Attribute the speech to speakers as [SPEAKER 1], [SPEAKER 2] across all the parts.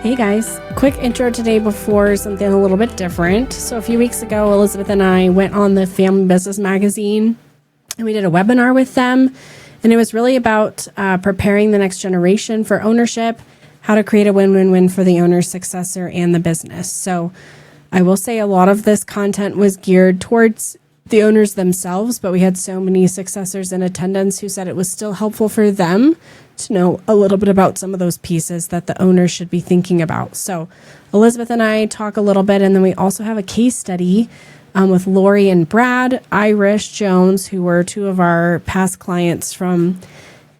[SPEAKER 1] Hey guys, quick intro today before something a little bit different. So a few weeks ago, Elizabeth and I went on the Family Business magazine and we did a webinar with them. And it was really about preparing the next generation for ownership, how to create a win-win-win for the owner, successor, and the business. So I will say a lot of this content was geared towards the owners themselves, but we had so many successors in attendance who said it was still helpful for them to know a little bit about some of those pieces that the owners should be thinking about. So Elizabeth and I talk a little bit, and then we also have a case study with Laurie and Brad Irish Jones, who were two of our past clients from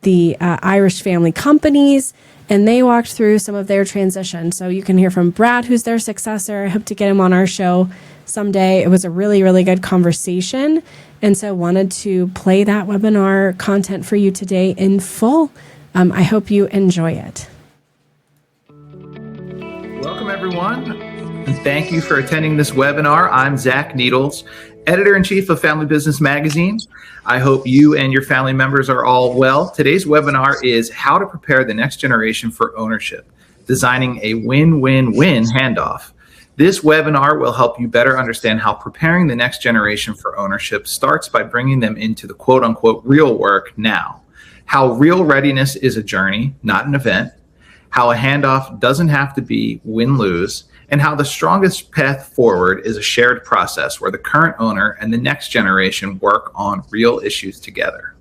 [SPEAKER 1] the Irish family companies, and they walked through some of their transition. So you can hear from Brad, who's their successor. I hope to get him on our show someday. It was a really, really good conversation, and so wanted to play that webinar content for you today in full. I hope you enjoy it.
[SPEAKER 2] Welcome, everyone, and thank you for attending this webinar. I'm Zach Needles, Editor-in-Chief of Family Business Magazine. I hope you and your family members are all well. Today's webinar is how to prepare the next generation for ownership, designing a win-win-win handoff. This webinar will help you better understand how preparing the next generation for ownership starts by bringing them into the quote-unquote real work now. How real readiness is a journey, not an event. How a handoff doesn't have to be win-lose. And how the strongest path forward is a shared process where the current owner and the next generation work on real issues together.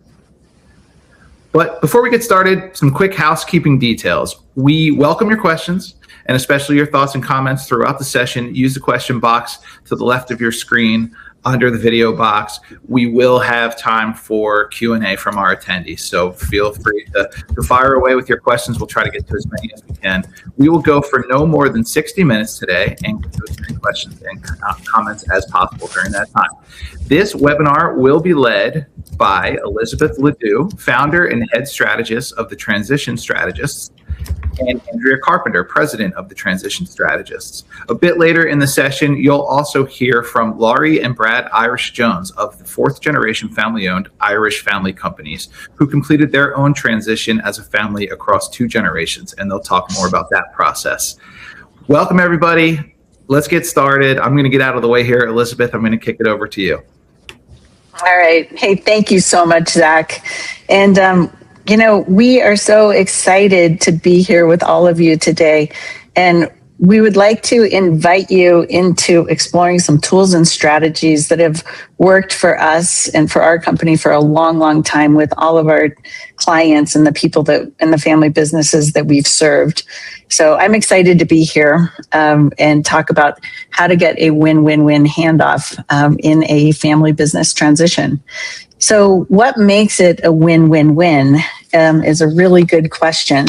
[SPEAKER 2] But before we get started, some quick housekeeping details. We welcome your questions, and especially your thoughts and comments throughout the session. Use the question box to the left of your screen under the video box. We will have time for Q&A from our attendees, so feel free to fire away with your questions. We'll try to get to as many as we can. We will go for no more than 60 minutes today and get to as many questions and comments as possible during that time. This webinar will be led by Elizabeth Ledoux, founder and head strategist of the Transition Strategists, and Andrea Carpenter, president of the Transition Strategists. A bit later in the session, you'll also hear from Laurie and Brad Irish Jones of the fourth generation family-owned Irish family companies who completed their own transition as a family across 2 generations, and they'll talk more about that process. Welcome, everybody. Let's get started. I'm going to get out of the way here. Elizabeth, I'm going to kick it over to you.
[SPEAKER 3] All right. Hey, thank you so much, Zach. And, we are so excited to be here with all of you today. And we would like to invite you into exploring some tools and strategies that have worked for us and for our company for a long, long time with all of our clients and the people that and the family businesses that we've served. So I'm excited to be here and talk about how to get a win-win-win handoff in a family business transition. So what makes it a win-win-win is a really good question.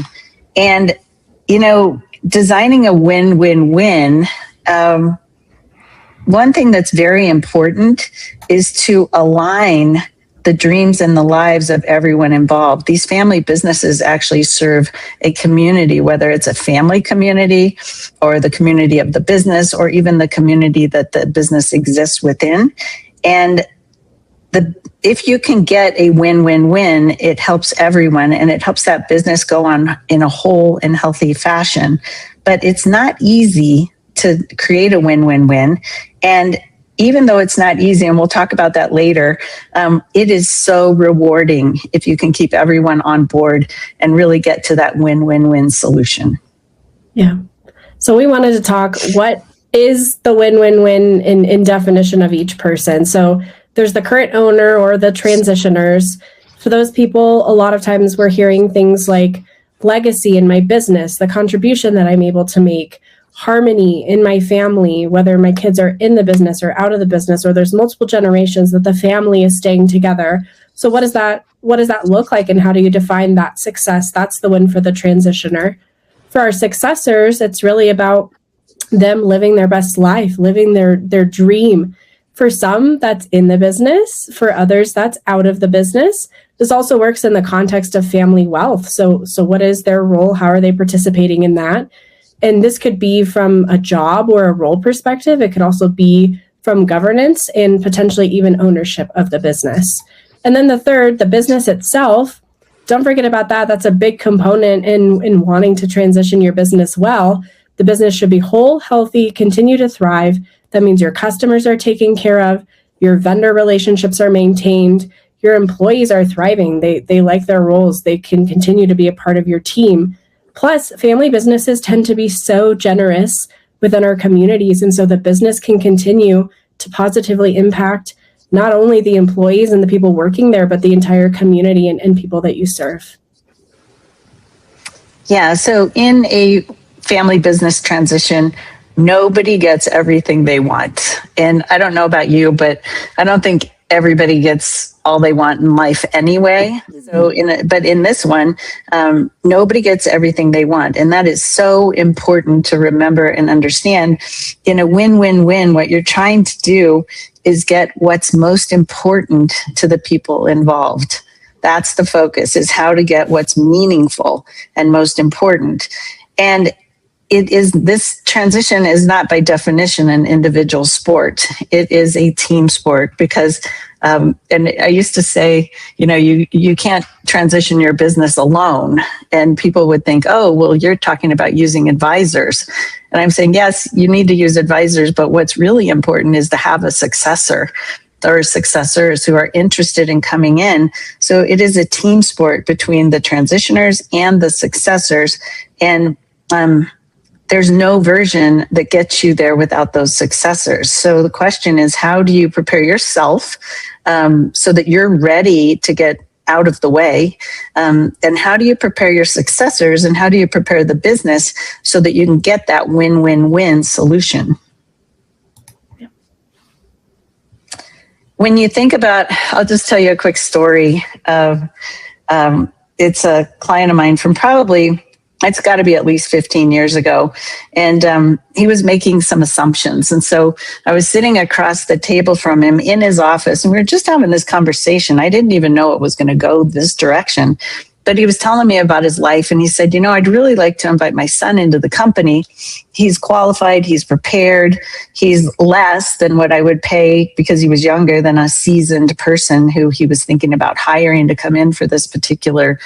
[SPEAKER 3] And, designing a win-win-win, one thing that's very important is to align the dreams and the lives of everyone involved. These family businesses actually serve a community, whether it's a family community or the community of the business or even the community that the business exists within. And if you can get a win-win-win, it helps everyone and it helps that business go on in a whole and healthy fashion. But it's not easy to create a win-win-win. And even though it's not easy, and we'll talk about that later, it is so rewarding if you can keep everyone on board and really get to that win-win-win solution.
[SPEAKER 1] Yeah. So we wanted to talk, what is the win-win-win in definition of each person? So there's the current owner or the transitioners. For those people, a lot of times we're hearing things like legacy in my business, the contribution that I'm able to make, harmony in my family, whether my kids are in the business or out of the business, or there's multiple generations that the family is staying together. So what does that look like, and how do you define that success? That's the win for the transitioner. For our successors, it's really about them living their best life, living their dream. For some, that's in the business. For others, that's out of the business. This also works in the context of family wealth. So what is their role? How are they participating in that? And this could be from a job or a role perspective. It could also be from governance and potentially even ownership of the business. And then the third, the business itself. Don't forget about that. That's a big component in wanting to transition your business well. The business should be whole, healthy, continue to thrive. That means your customers are taken care of, your vendor relationships are maintained, your employees are thriving. They like their roles. They can continue to be a part of your team. Plus, family businesses tend to be so generous within our communities. And so the business can continue to positively impact not only the employees and the people working there, but the entire community and people that you serve.
[SPEAKER 3] Yeah, so in a family business transition, nobody gets everything they want. And I don't know about you, but I don't think everybody gets all they want in life anyway. So but in this one, nobody gets everything they want. And that is so important to remember and understand. In a win-win-win, what you're trying to do is get what's most important to the people involved. That's the focus, is how to get what's meaningful and most important. And this transition is not by definition an individual sport. It is a team sport because, and I used to say, you can't transition your business alone. And people would think, oh, well, you're talking about using advisors. And I'm saying, yes, you need to use advisors, but what's really important is to have a successor or successors who are interested in coming in. So it is a team sport between the transitioners and the successors. And, there's no version that gets you there without those successors. So the question is, how do you prepare yourself so that you're ready to get out of the way? And how do you prepare your successors, and how do you prepare the business so that you can get that win-win-win solution? Yeah. When you think about, I'll just tell you a quick story of, it's a client of mine from probably, it's got to be at least 15 years ago. And he was making some assumptions. And so I was sitting across the table from him in his office, and we were just having this conversation. I didn't even know it was going to go this direction. But he was telling me about his life. And he said, I'd really like to invite my son into the company. He's qualified. He's prepared. He's less than what I would pay, because he was younger than a seasoned person who he was thinking about hiring to come in for this particular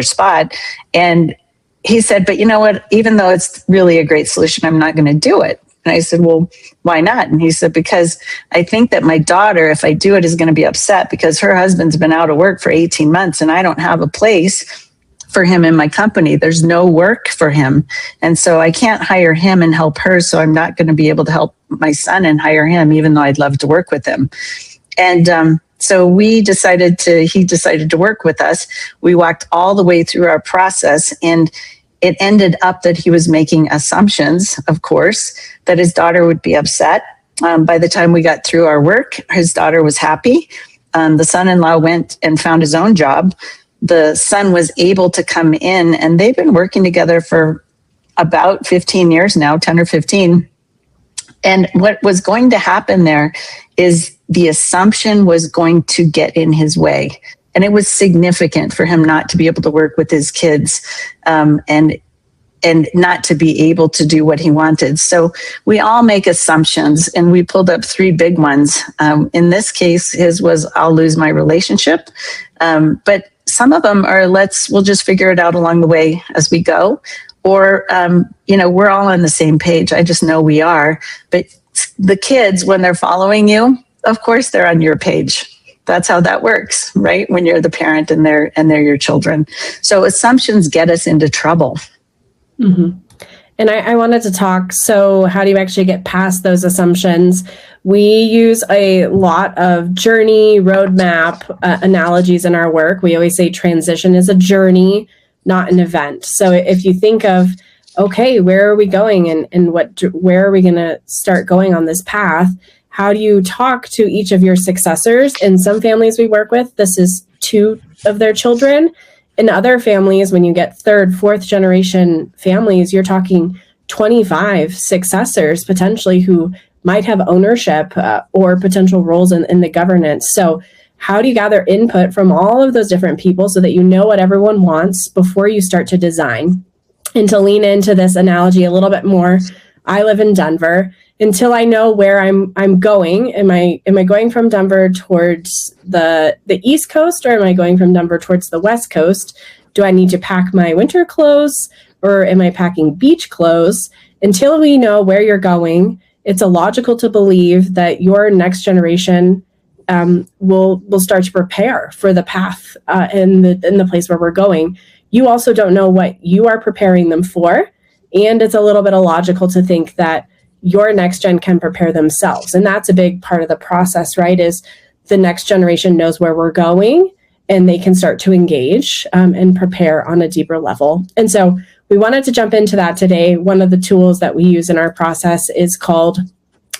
[SPEAKER 3] spot. And he said, but you know what, even though it's really a great solution, I'm not going to do it. And I said, well, why not? And he said, because I think that my daughter, if I do it, is going to be upset because her husband's been out of work for 18 months and I don't have a place for him in my company. There's no work for him. And so I can't hire him and help her. So I'm not going to be able to help my son and hire him, even though I'd love to work with him. And, so he decided to work with us. We walked all the way through our process, and it ended up that he was making assumptions, of course, that his daughter would be upset. By the time we got through our work, his daughter was happy. The son-in-law went and found his own job. The son was able to come in, and they've been working together for about 15 years now, 10 or 15. And what was going to happen there is the assumption was going to get in his way. And it was significant for him not to be able to work with his kids and not to be able to do what he wanted. So we all make assumptions, and we pulled up 3 big ones. In this case, his was, I'll lose my relationship. But some of them are, we'll just figure it out along the way as we go. Or, we're all on the same page. I just know we are. But the kids, when they're following you, of course, they're on your page. That's how that works, right? When you're the parent and they're your children. So assumptions get us into trouble.
[SPEAKER 1] Mm-hmm. And I wanted to talk, so how do you actually get past those assumptions? We use a lot of journey, roadmap analogies in our work. We always say transition is a journey, not an event. So if you think of, okay, where are we going and where are we going to start going on this path? How do you talk to each of your successors? In some families we work with, this is 2 of their children. In other families, when you get 3rd, 4th generation families, you're talking 25 successors potentially who might have ownership or potential roles in the governance. So how do you gather input from all of those different people so that you know what everyone wants before you start to design? And to lean into this analogy a little bit more, I live in Denver. Until I know where I'm going, am I going from Denver towards the East Coast, or am I going from Denver towards the West Coast? Do I need to pack my winter clothes, or am I packing beach clothes? Until we know where you're going, it's illogical to believe that your next generation will start to prepare for the path in the place where we're going. You also don't know what you are preparing them for, and it's a little bit illogical to think that your next gen can prepare themselves. And that's a big part of the process, right? Is the next generation knows where we're going, and they can start to engage and prepare on a deeper level. And so we wanted to jump into that today. One of the tools that we use in our process is called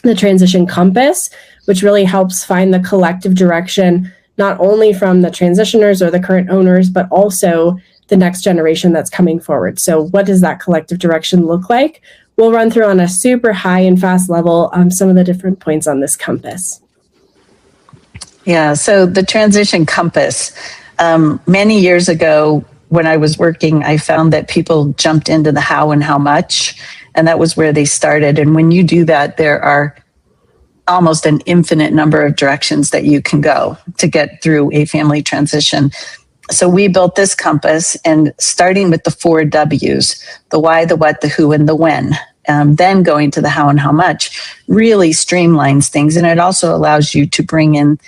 [SPEAKER 1] the transition compass, which really helps find the collective direction, not only from the transitioners or the current owners, but also the next generation that's coming forward. So what does that collective direction look like? We'll run through on a super high and fast level some of the different points on this compass.
[SPEAKER 3] Yeah, so the transition compass, many years ago when I was working, I found that people jumped into the how and how much, and that was where they started. And when you do that, there are almost an infinite number of directions that you can go to get through a family transition. So we built this compass, and starting with the 4 W's, the why, the what, the who, and the when, then going to the how and how much, really streamlines things. And it also allows you to bring in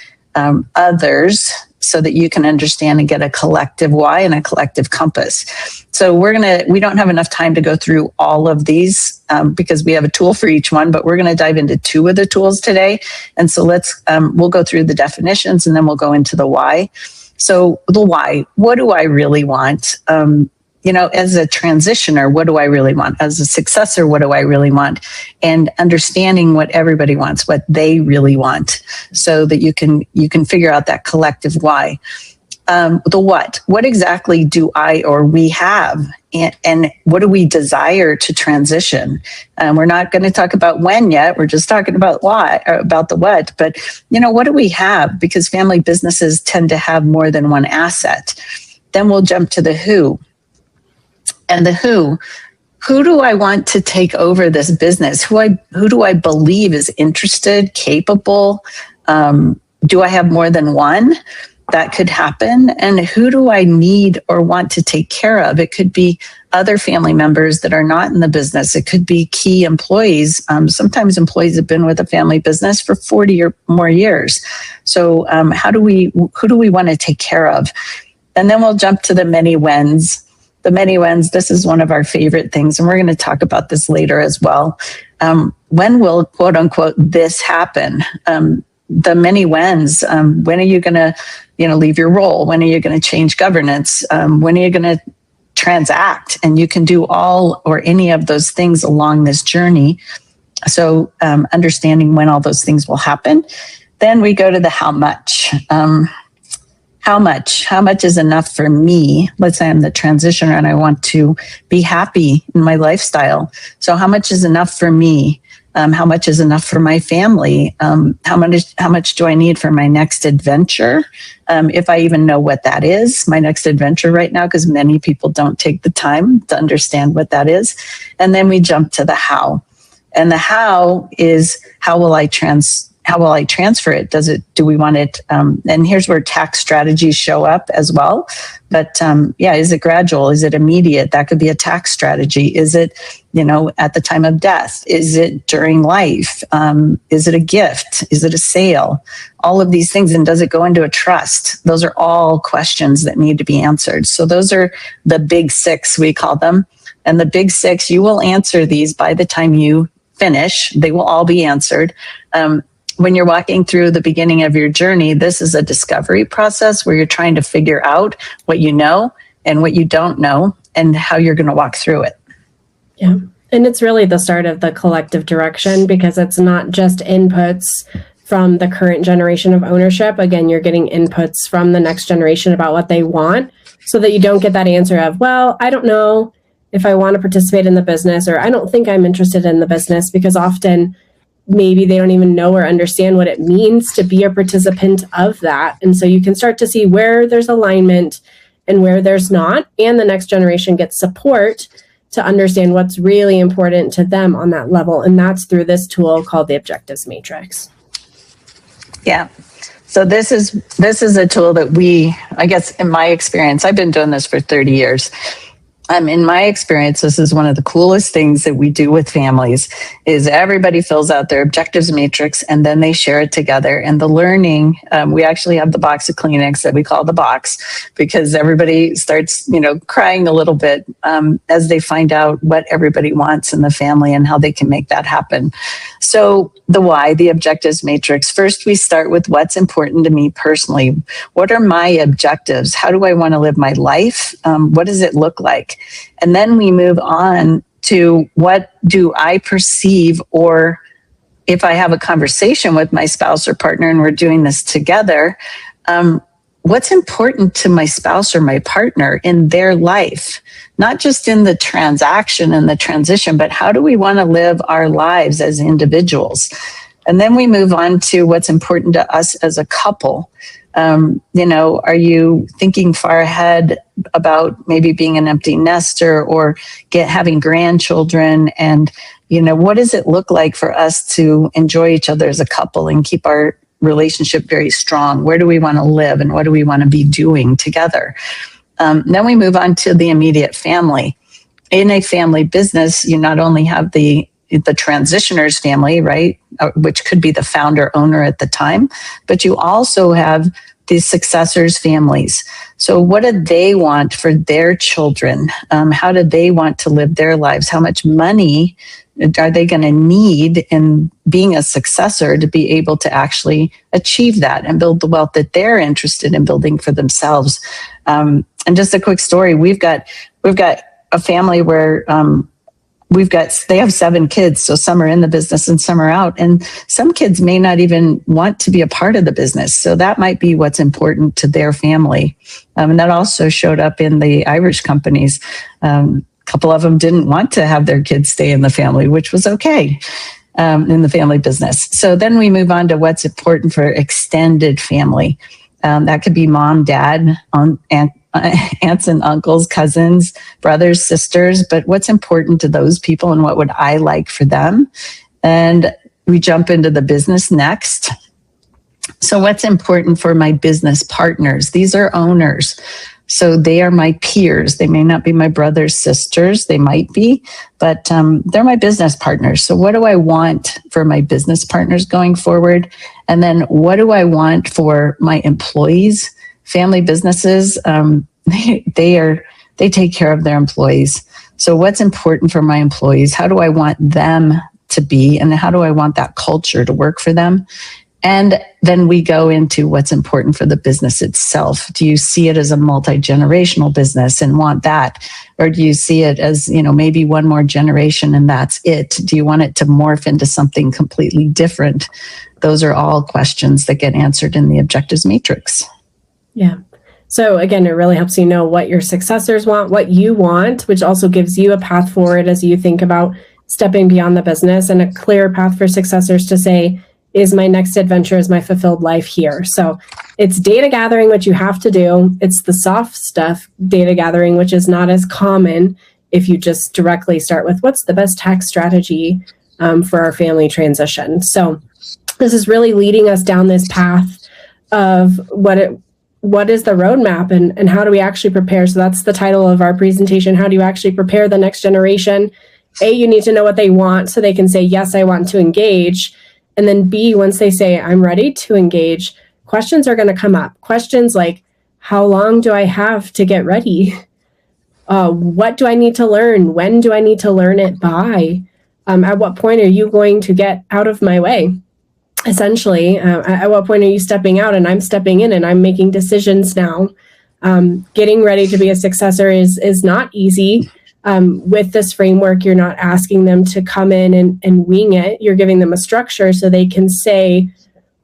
[SPEAKER 3] others so that you can understand and get a collective why and a collective compass. So we don't have enough time to go through all of these because we have a tool for each one, but we're going to dive into 2 of the tools today. And so we'll go through the definitions, and then we'll go into the why. So the why, what do I really want? As a transitioner, what do I really want? As a successor, what do I really want? And understanding what everybody wants, what they really want, so that you can figure out that collective why. The what exactly do I or we have? And what do we desire to transition? We're not going to talk about when yet. We're just talking about why, or about the what. But, what do we have? Because family businesses tend to have more than one asset. Then we'll jump to the who. And the who do I want to take over this business? Who do I believe is interested, capable? Do I have more than one? That could happen. And who do I need or want to take care of? It could be other family members that are not in the business. It could be key employees. Sometimes employees have been with a family business for 40 or more years. So who do we want to take care of? And then we'll jump to the many whens. The many whens, this is one of our favorite things, and we're going to talk about this later as well. When will, quote unquote, this happen? The many whens, when are you going to, leave your role? When are you going to change governance? When are you going to transact? And you can do all or any of those things along this journey. So understanding when all those things will happen. Then we go to the how much. How much is enough for me? Let's say I'm the transitioner and I want to be happy in my lifestyle. So how much is enough for me? How much is enough for my family? How much do I need for my next adventure? If I even know what that is, my next adventure right now, because many people don't take the time to understand what that is. And then we jump to the how. And the how is, how will I transfer it? Do we want it? And here's where tax strategies show up as well. But is it gradual? Is it immediate? That could be a tax strategy. Is it, at the time of death? Is it during life? Is it a gift? Is it a sale? All of these things. And does it go into a trust? Those are all questions that need to be answered. So those are the big 6, we call them. And the big 6, you will answer these by the time you finish. They will all be answered. When you're walking through the beginning of your journey, this is a discovery process where you're trying to figure out what you know and what you don't know and how you're going to walk through it.
[SPEAKER 1] Yeah. And it's really the start of the collective direction, because it's not just inputs from the current generation of ownership. Again, you're getting inputs from the next generation about what they want, so that you don't get that answer of, well, I don't know if I want to participate in the business, or I don't think I'm interested in the business, because often maybe they don't even know or understand what it means to be a participant of that. And so you can start to see where there's alignment and where there's not, and the next generation gets support to understand what's really important to them on that level. And that's through this tool called the Objectives Matrix.
[SPEAKER 3] Yeah. So this is a tool that I guess in my experience, I've been doing this for 30 years. In my experience, this is one of the coolest things that we do with families is everybody fills out their objectives matrix and then they share it together. And the learning, we actually have the box of Kleenex that we call the box because everybody starts, crying a little bit as they find out what everybody wants in the family and how they can make that happen. So the why, the objectives matrix. First, we start with what's important to me personally. What are my objectives? How do I want to live my life? What does it look like? And then we move on to what do I perceive, or if I have a conversation with my spouse or partner and we're doing this together, what's important to my spouse or my partner in their life, not just in the transaction and the transition, but how do we want to live our lives as individuals? And then we move on to what's important to us as a couple. Are you thinking far ahead about maybe being an empty nester or having grandchildren? And, what does it look like for us to enjoy each other as a couple and keep our relationship very strong? Where do we want to live and what do we want to be doing together? Then we move on to the immediate family. In a family business, you not only have the transitioner's family, right, which could be the founder owner at the time, but you also have the successors' families. So what do they want for their children? How do they want to live their lives? How much money are they going to need in being a successor to be able to actually achieve that and build the wealth that they're interested in building for themselves? And just a quick story, we've got a family where they have 7 kids, so some are in the business and some are out. And some kids may not even want to be a part of the business. So that might be what's important to their family. And that also showed up in the Irish companies. A couple of them didn't want to have their kids stay in the family, which was okay in the family business. So then we move on to what's important for extended family. That could be mom, dad, aunts and uncles, cousins, brothers, sisters, but what's important to those people and what would I like for them? And we jump into the business next. So what's important for my business partners? These are owners. So they are my peers. They may not be my brothers, sisters. They might be, but they're my business partners. So what do I want for my business partners going forward? And then what do I want for my employees? Family businesses, they take care of their employees. So what's important for my employees? How do I want them to be? And how do I want that culture to work for them? And then we go into what's important for the business itself. Do you see it as a multi-generational business and want that? Or do you see it as, maybe one more generation and that's it? Do you want it to morph into something completely different? Those are all questions that get answered in the objectives matrix.
[SPEAKER 1] Yeah. So again, it really helps you know what your successors want, what you want, which also gives you a path forward as you think about stepping beyond the business, and a clear path for successors to say, is my next adventure, is my fulfilled life here? So it's data gathering, which you have to do. It's the soft stuff, data gathering, which is not as common if you just directly start with what's the best tax strategy for our family transition. So this is really leading us down this path of what is the roadmap and how do we actually prepare? So that's the title of our presentation. How do you actually prepare the next generation? A, you need to know what they want so they can say, yes, I want to engage. And then B, once they say, I'm ready to engage, questions are going to come up. Questions like, how long do I have to get ready? What do I need to learn? When do I need to learn it by? At what point are you going to get out of my way? Essentially, at what point are you stepping out and I'm stepping in and I'm making decisions now? Getting ready to be a successor is not easy. With this framework, you're not asking them to come in and wing it. You're giving them a structure so they can say,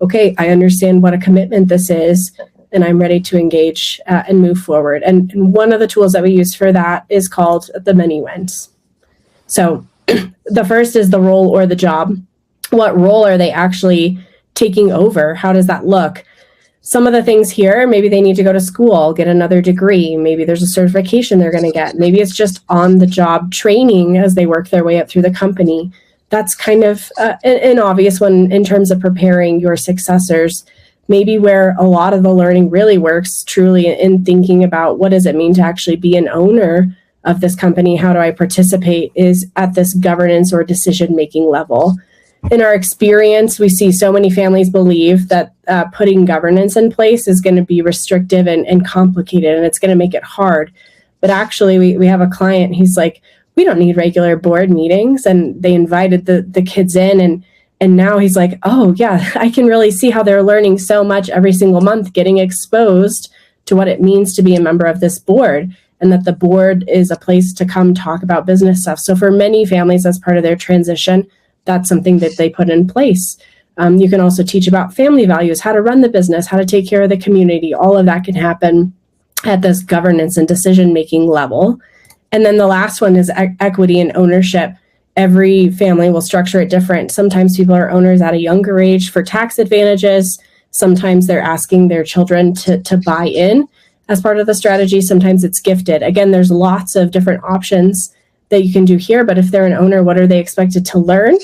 [SPEAKER 1] okay, I understand what a commitment this is, and I'm ready to engage and move forward. And one of the tools that we use for that is called the many wins. So the first is the role or the job. What role are they actually taking over? How does that look? Some of the things here, maybe they need to go to school, get another degree. Maybe there's a certification they're going to get. Maybe it's just on the job training as they work their way up through the company. That's kind of an obvious one in terms of preparing your successors. Maybe where a lot of the learning really works truly in thinking about what does it mean to actually be an owner of this company? How do I participate? Is at this governance or decision-making level. In our experience, we see so many families believe that putting governance in place is going to be restrictive and complicated, and it's going to make it hard. But actually, we have a client, he's like, we don't need regular board meetings. And they invited the kids in, and now he's like, oh yeah, I can really see how they're learning so much every single month, getting exposed to what it means to be a member of this board, and that the board is a place to come talk about business stuff. So for many families, as part of their transition, that's something that they put in place. You can also teach about family values, how to run the business, how to take care of the community. All of that can happen at this governance and decision-making level. And then the last one is equity and ownership. Every family will structure it different. Sometimes people are owners at a younger age for tax advantages. Sometimes they're asking their children to buy in as part of the strategy. Sometimes it's gifted. Again, there's lots of different options that you can do here, but if they're an owner, what are they expected to learn?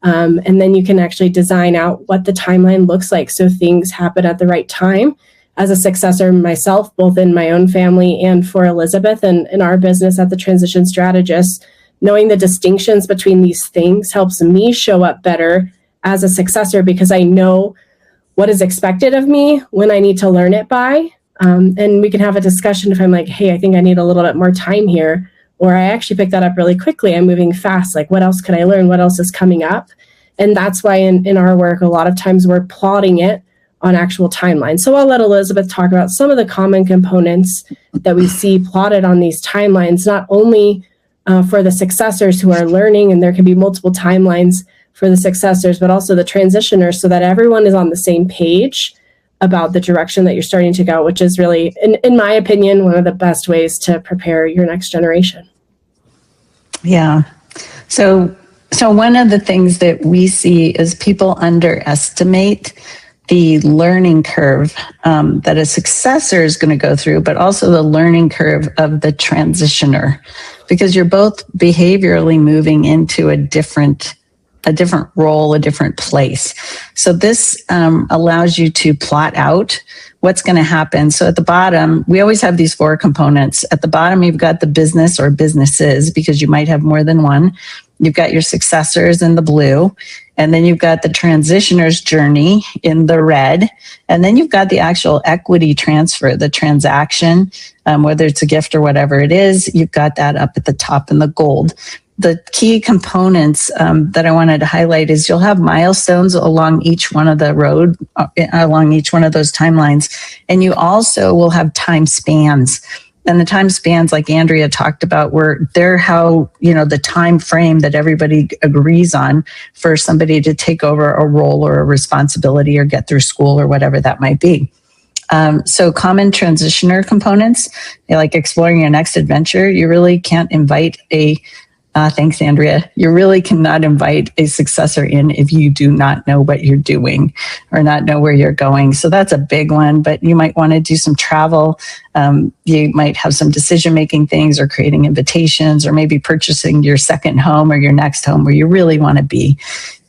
[SPEAKER 1] And then you can actually design out what the timeline looks like so things happen at the right time. As a successor myself, both in my own family and for Elizabeth and in our business at the Transition Strategist, knowing the distinctions between these things helps me show up better as a successor because I know what is expected of me when I need to learn it by. And we can have a discussion if I'm like, hey, I think I need a little bit more time here. Or I actually picked that up really quickly. I'm moving fast. Like, what else could I learn? What else is coming up? And that's why in our work, a lot of times we're plotting it on actual timelines. So I'll let Elizabeth talk about some of the common components that we see plotted on these timelines, not only for the successors who are learning, and there can be multiple timelines for the successors, but also the transitioners, so that everyone is on the same page about the direction that you're starting to go, which is really, in my opinion, one of the best ways to prepare your next generation.
[SPEAKER 3] Yeah. So one of the things that we see is people underestimate the learning curve that a successor is going to go through, but also the learning curve of the transitioner, because you're both behaviorally moving into a different role, a different place. So this allows you to plot out what's going to happen. So at the bottom, we always have these 4 components. At the bottom, you've got the business or businesses, because you might have more than one. You've got your successors in the blue, and then you've got the transitioner's journey in the red, and then you've got the actual equity transfer, the transaction, whether it's a gift or whatever it is, you've got that up at the top in the gold. The key components that I wanted to highlight is you'll have milestones along each one of the road, along each one of those timelines. And you also will have time spans. And the time spans, like Andrea talked about, they're how, the time frame that everybody agrees on for somebody to take over a role or a responsibility or get through school or whatever that might be. So common transitioner components, like exploring your next adventure, you really can't invite thanks, Andrea. You really cannot invite a successor in if you do not know what you're doing or not know where you're going. So that's a big one, but you might want to do some travel. You might have some decision-making things or creating invitations or maybe purchasing your second home or your next home where you really want to be.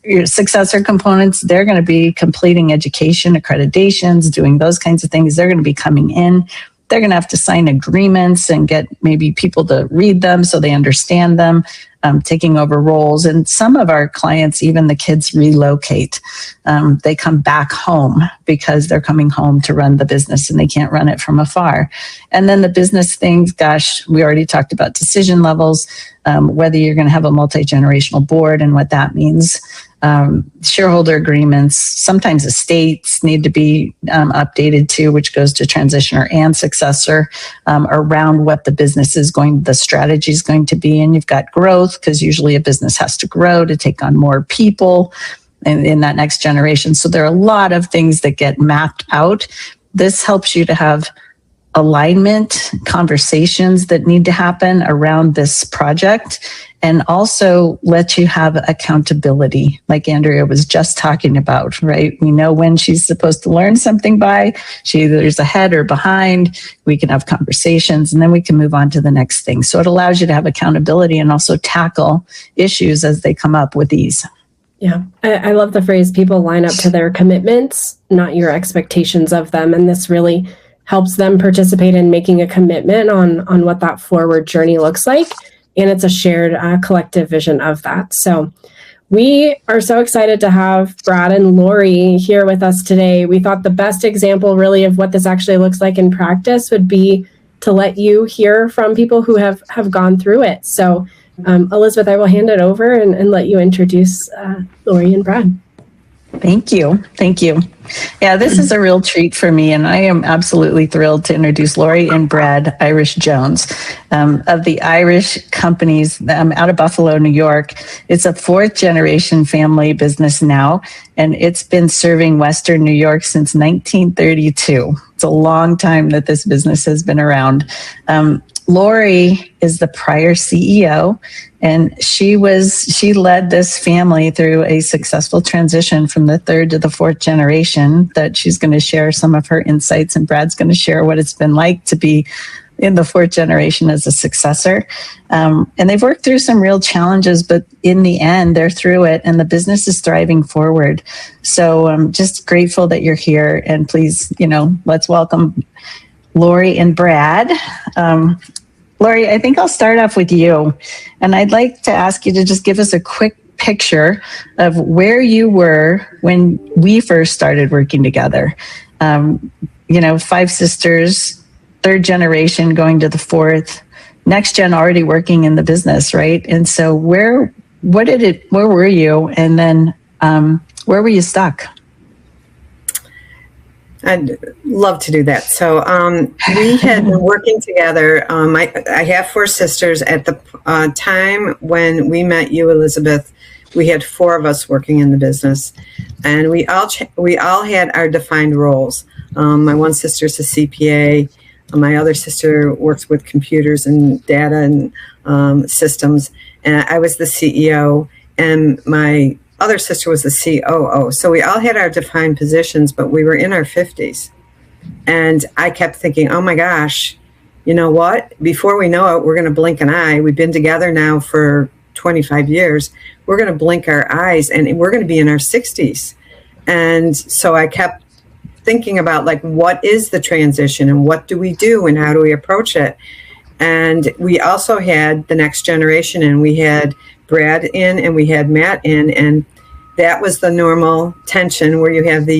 [SPEAKER 3] Your successor components, they're going to be completing education, accreditations, doing those kinds of things. They're going to be coming in. They're going to have to sign agreements and get maybe people to read them so they understand them, taking over roles. And some of our clients, even the kids, relocate. They come back home because they're coming home to run the business and they can't run it from afar. And then the business things, gosh, we already talked about decision levels, whether you're going to have a multi-generational board and what that means. Shareholder agreements, sometimes estates need to be updated too, which goes to transitioner and successor around what the business is the strategy is going to be. And you've got growth, because usually a business has to grow to take on more people in that next generation. So there are a lot of things that get mapped out. This helps you to have alignment, conversations that need to happen around this project, and also let you have accountability, like Andrea was just talking about, right? We know when she's supposed to learn something by. She either is ahead or behind. We can have conversations, and then we can move on to the next thing. So it allows you to have accountability and also tackle issues as they come up with ease.
[SPEAKER 1] Yeah, I love the phrase, people line up to their commitments, not your expectations of them. And this really helps them participate in making a commitment on what that forward journey looks like. And it's a shared collective vision of that. So we are so excited to have Brad and Laurie here with us today. We thought the best example really of what this actually looks like in practice would be to let you hear from people who have gone through it. So Elizabeth, I will hand it over and let you introduce Laurie and Brad.
[SPEAKER 3] Thank you. Thank you. Yeah, this is a real treat for me, and I am absolutely thrilled to introduce Laurie and Brad Irish Jones of the Irish Companies out of Buffalo, New York. It's a fourth generation family business now, and it's been serving Western New York since 1932. It's a long time that this business has been around. Laurie is the prior CEO, and she led this family through a successful transition from the third to the fourth generation that she's going to share some of her insights, and Brad's going to share what it's been like to be in the fourth generation as a successor. And they've worked through some real challenges, but in the end, they're through it and the business is thriving forward. So I'm just grateful that you're here, and please, let's welcome Laurie and Brad. Laurie, I think I'll start off with you, and I'd like to ask you to just give us a quick picture of where you were when we first started working together. 5 sisters, third generation going to the fourth, next gen already working in the business, right? And so where were you? And then where were you stuck?
[SPEAKER 4] I'd love to do that. So we had been working together. I have 4 sisters. At the time when we met you, Elizabeth, we had 4 of us working in the business, and we all had our defined roles. My one sister's a CPA. My other sister works with computers and data and systems, and I was the CEO, and my other sister was the COO. So we all had our defined positions, but we were in our 50s. And I kept thinking, oh my gosh, you know what? Before we know it, we're going to blink an eye. We've been together now for 25 years. We're going to blink our eyes and we're going to be in our 60s. And so I kept thinking about what is the transition and what do we do and how do we approach it? And we also had the next generation, and we had Brad in and we had Matt in, and that was the normal tension where you have the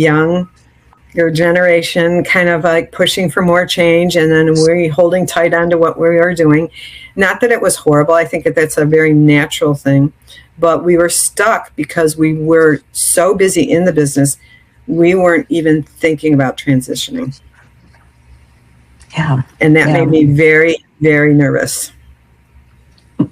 [SPEAKER 4] your generation kind of pushing for more change, and then we're holding tight onto what we are doing. Not that it was horrible. I think that's a very natural thing, but we were stuck because we were so busy in the business, we weren't even thinking about transitioning.
[SPEAKER 3] Yeah.
[SPEAKER 4] And that made me very, very nervous.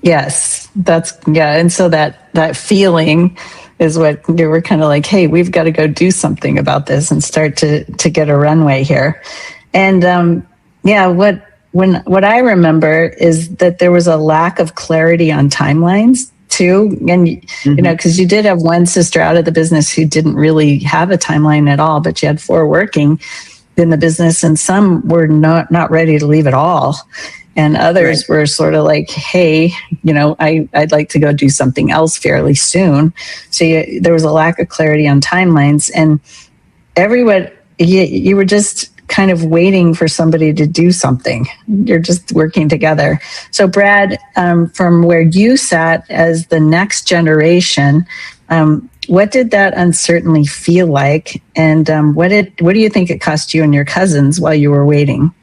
[SPEAKER 3] Yes, and so that feeling is what you were kind of like, hey, we've got to go do something about this and start to get a runway here. And what I remember is that there was a lack of clarity on timelines too, and because you did have one sister out of the business who didn't really have a timeline at all, but you had 4 working in the business, and some were not ready to leave at all. And others were sort of like, hey, I'd like to go do something else fairly soon. So there was a lack of clarity on timelines. And everyone, you were just kind of waiting for somebody to do something. You're just working together. So Brad, from where you sat as the next generation, what did that uncertainty feel like? And what do you think it cost you and your cousins while you were waiting?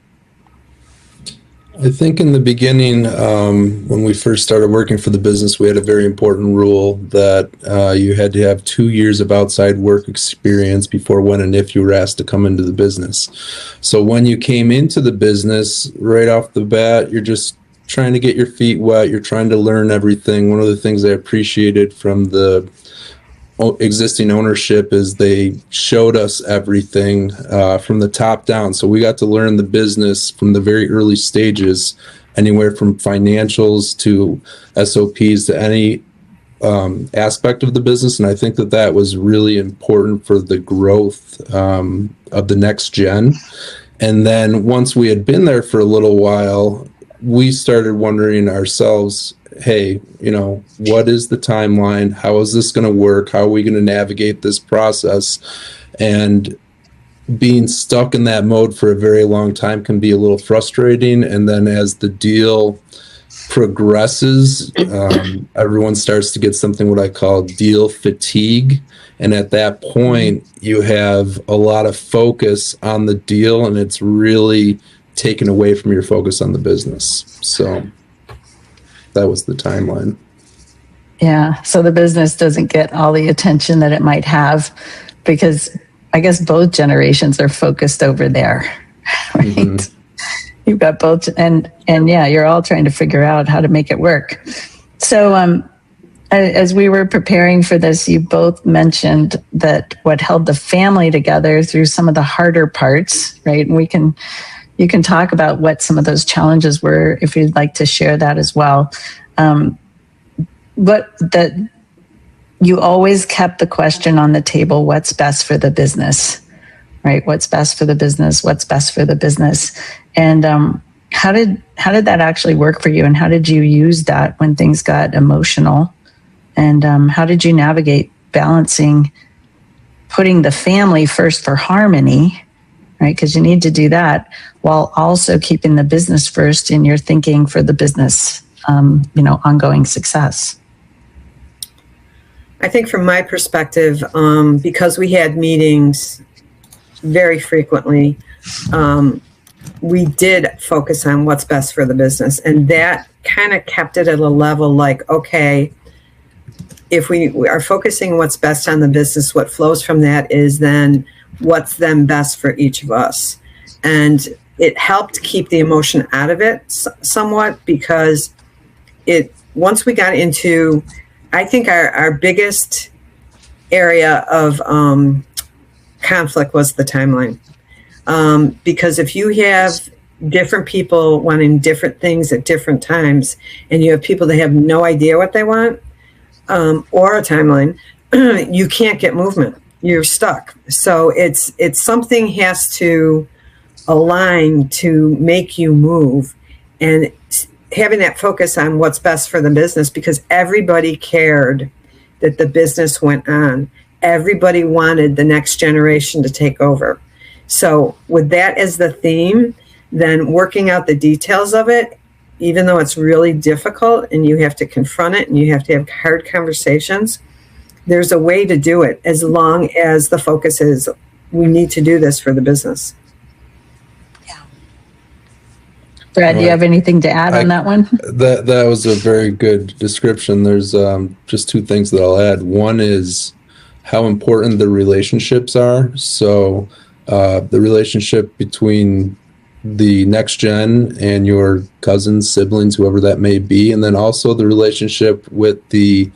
[SPEAKER 5] I think in the beginning, when we first started working for the business, we had a very important rule that you had to have 2 years of outside work experience before when and if you were asked to come into the business. So when you came into the business, right off the bat, you're just trying to get your feet wet. You're trying to learn everything. One of the things I appreciated from the existing ownership is they showed us everything from the top down. So we got to learn the business from the very early stages, anywhere from financials to SOPs to any aspect of the business. And I think that was really important for the growth of the next gen. And then once we had been there for a little while, we started wondering ourselves, hey, what is the timeline? How is this going to work? How are we going to navigate this process? And being stuck in that mode for a very long time can be a little frustrating. And then as the deal progresses, everyone starts to get something what I call deal fatigue. And at that point, you have a lot of focus on the deal, and it's really taken away from your focus on the business. So that was the timeline.
[SPEAKER 3] Yeah. So the business doesn't get all the attention that it might have because I guess both generations are focused over there, right? Mm-hmm. You've got both, and yeah, you're all trying to figure out how to make it work. So, as we were preparing for this, you both mentioned that what held the family together through some of the harder parts, right? And you can talk about what some of those challenges were if you'd like to share that as well. But that you always kept the question on the table, what's best for the business, right? What's best for the business? What's best for the business? And how did that actually work for you? And how did you use that when things got emotional? And how did you navigate balancing putting the family first for harmony, right? Because you need to do that while also keeping the business first in your thinking for the business, ongoing success.
[SPEAKER 4] I think from my perspective, because we had meetings very frequently, we did focus on what's best for the business. And that kind of kept it at a level like, okay, if we are focusing what's best on the business, what flows from that is then what's then best for each of us. And it helped keep the emotion out of it somewhat because once we got into, I think our biggest area of conflict was the timeline. Because if you have different people wanting different things at different times, and you have people that have no idea what they want, or a timeline, you can't get movement. You're stuck. So it's something has to align to make you move, and having that focus on what's best for the business, because everybody cared that the business went on. Everybody wanted the next generation to take over. So with that as the theme, then working out the details of it, even though it's really difficult and you have to confront it and you have to have hard conversations, there's a way to do it as long as the focus is, we need to do this for the business.
[SPEAKER 3] Yeah. Brad, do you have anything to add on that one?
[SPEAKER 5] That was a very good description. There's just two things that I'll add. One is how important the relationships are. So the relationship between the next gen and your cousins, siblings, whoever that may be, and then also the relationship with the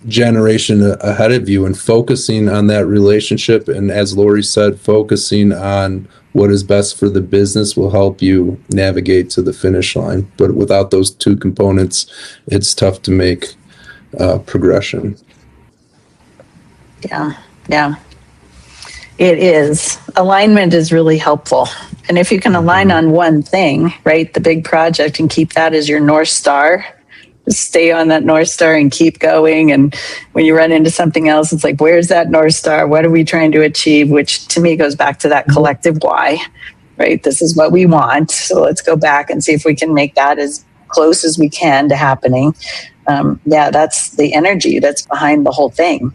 [SPEAKER 5] generation ahead of you, and focusing on that relationship. And as Laurie said, focusing on what is best for the business will help you navigate to the finish line. But without those two components, it's tough to make progression.
[SPEAKER 3] Yeah. It is. Alignment is really helpful. And if you can align on one thing, right, the big project, and keep that as your North Star, just stay on that North Star and keep going. And when you run into something else, it's like, where's that North Star? What are we trying to achieve? Which to me goes back to that collective why, right? This is what we want. So let's go back and see if we can make that as close as we can to happening. That's the energy that's behind the whole thing.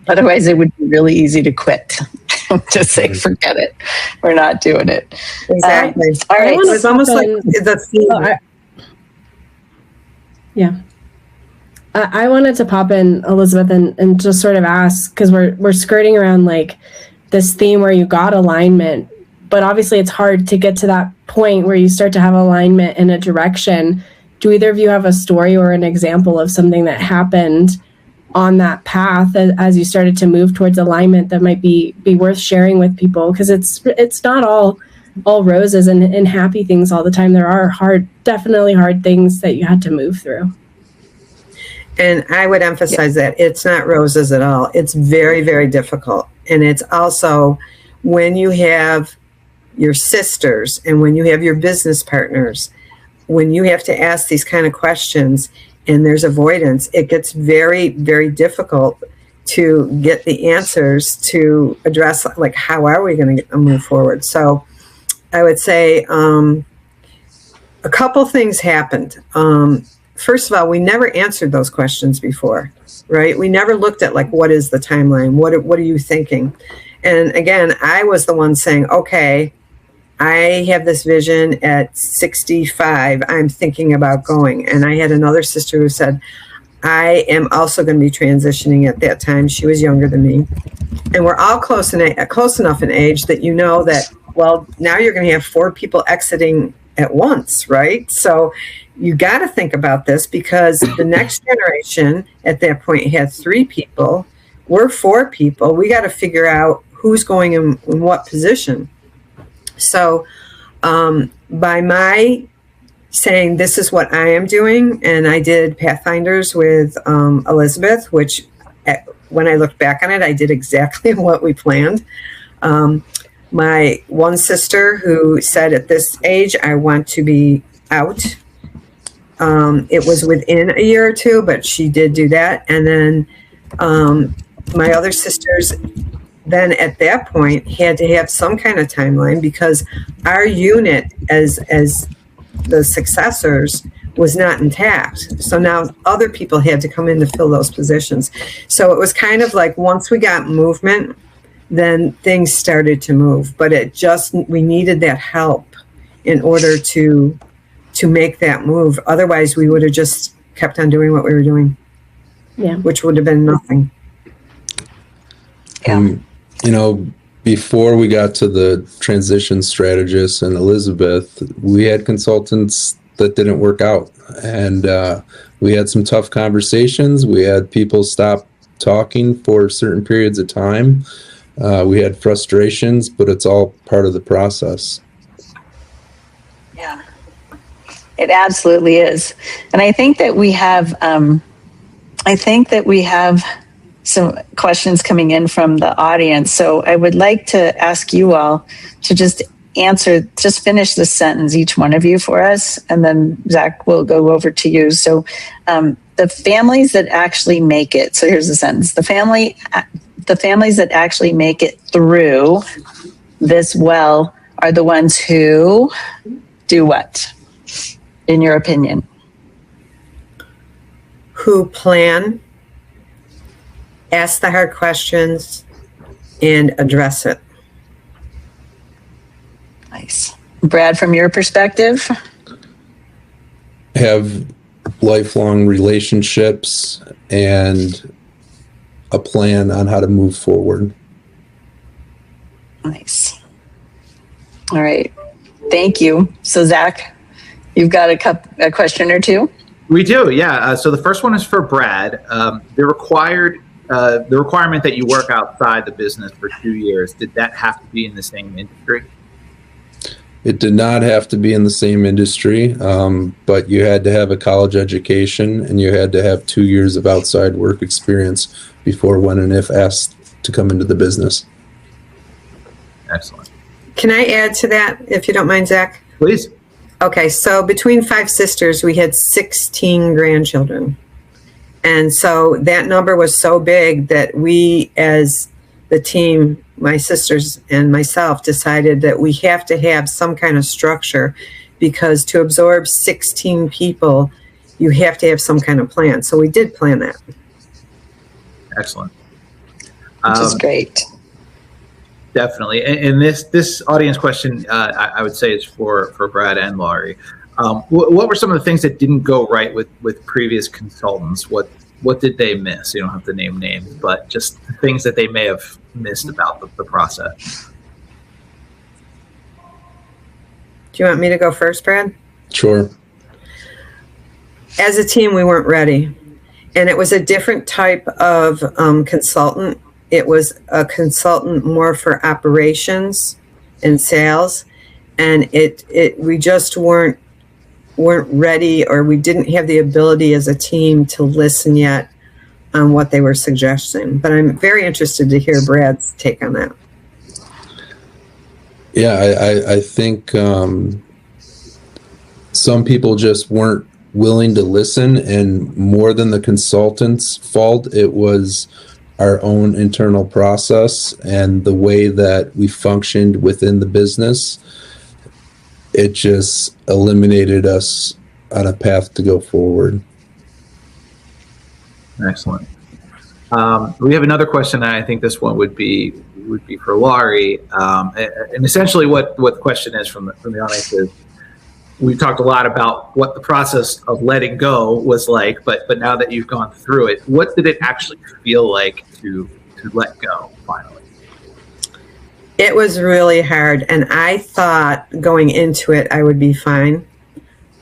[SPEAKER 3] Otherwise, it would be really easy to quit. Just say, forget it. We're not doing it.
[SPEAKER 4] Exactly.
[SPEAKER 3] All right.
[SPEAKER 4] It's almost like the theme.
[SPEAKER 1] Yeah. I wanted to pop in, Elizabeth, and just sort of ask, because we're skirting around like this theme where you got alignment, but obviously it's hard to get to that point where you start to have alignment in a direction. Do either of you have a story or an example of something that happened on that path as you started to move towards alignment that might be worth sharing with people? Because it's not all roses and happy things all the time. There are definitely hard things that you had to move through.
[SPEAKER 4] And I would emphasize that it's not roses at all. It's very, very difficult. And it's also when you have your sisters and when you have your business partners, when you have to ask these kind of questions and there's avoidance, it gets very, very difficult to get the answers to address, like, how are we going to move forward? So I would say a couple things happened. First of all, we never answered those questions before, right? We never looked at, like, what is the timeline? What are you thinking? And again, I was the one saying, okay, I have this vision at 65. I'm thinking about going. And I had another sister who said, I am also going to be transitioning at that time. She was younger than me. And we're all close enough in age that you know that, well, now you're going to have 4 people exiting at once, right? So you got to think about this, because the next generation at that point had 3 people. We're 4 people. We got to figure out who's going in what position. So by my saying, this is what I am doing, and I did Pathfinders with Elizabeth, which when I look back on it, I did exactly what we planned. My one sister who said, at this age, I want to be out. It was within a year or 2, but she did do that. And then my other sisters then at that point had to have some kind of timeline, because our unit as the successors was not intact. So now other people had to come in to fill those positions. So it was kind of like, once we got movement, then things started to move. But we needed that help in order to make that move. Otherwise, we would have just kept on doing what we were doing, which would have been nothing.
[SPEAKER 3] Yeah.
[SPEAKER 5] Before we got to the transition strategist and Elizabeth, we had consultants that didn't work out. And we had some tough conversations. We had people stop talking for certain periods of time. We had frustrations, but it's all part of the process.
[SPEAKER 3] Yeah, it absolutely is. And I think that we have, some questions coming in from the audience. So I would like to ask you all to just finish the sentence, each one of you, for us. And then Zach will go over to you. So the families that actually make it. So here's the sentence. The families that actually make it through this well are the ones who do what, in your opinion?
[SPEAKER 4] Who plan, ask the hard questions, and address it.
[SPEAKER 3] Nice. Brad, from your perspective?
[SPEAKER 5] Have lifelong relationships and a plan on how to move forward.
[SPEAKER 3] Nice. All right. Thank you. So Zach, you've got a question or two?
[SPEAKER 2] We do, yeah. So the first one is for Brad. The requirement that you work outside the business for 2 years, did that have to be in the same industry?
[SPEAKER 5] It did not have to be in the same industry, but you had to have a college education and you had to have 2 years of outside work experience before, when, and if asked to come into the business.
[SPEAKER 2] Excellent.
[SPEAKER 4] Can I add to that, if you don't mind, Zach?
[SPEAKER 2] Please.
[SPEAKER 4] Okay, so between 5 sisters, we had 16 grandchildren. And so that number was so big that we, as the team, my sisters and myself, decided that we have to have some kind of structure, because to absorb 16 people, you have to have some kind of plan. So we did plan that.
[SPEAKER 2] Excellent.
[SPEAKER 3] Which is great.
[SPEAKER 2] Definitely. And this audience question, I would say, is for Brad and Laurie. What were some of the things that didn't go right with previous consultants? What did they miss? You don't have to name names, but just things that they may have missed about the process.
[SPEAKER 4] Do you want me to go first, Brad?
[SPEAKER 5] Sure.
[SPEAKER 4] As a team, we weren't ready. And it was a different type of consultant. It was a consultant more for operations and sales. And we just weren't ready, or we didn't have the ability as a team to listen yet on what they were suggesting. But I'm very interested to hear Brad's take on that.
[SPEAKER 5] Yeah, I think some people just weren't willing to listen, and more than the consultant's fault, it was our own internal process and the way that we functioned within the business, it just eliminated us on a path to go forward.
[SPEAKER 2] Excellent. We have another question, and I think this one would be for Laurie. And essentially, what the question is from the audience is, we talked a lot about what the process of letting go was like, but now that you've gone through it, what did it actually feel like to let go finally?
[SPEAKER 4] It was really hard, and I thought going into it I would be fine.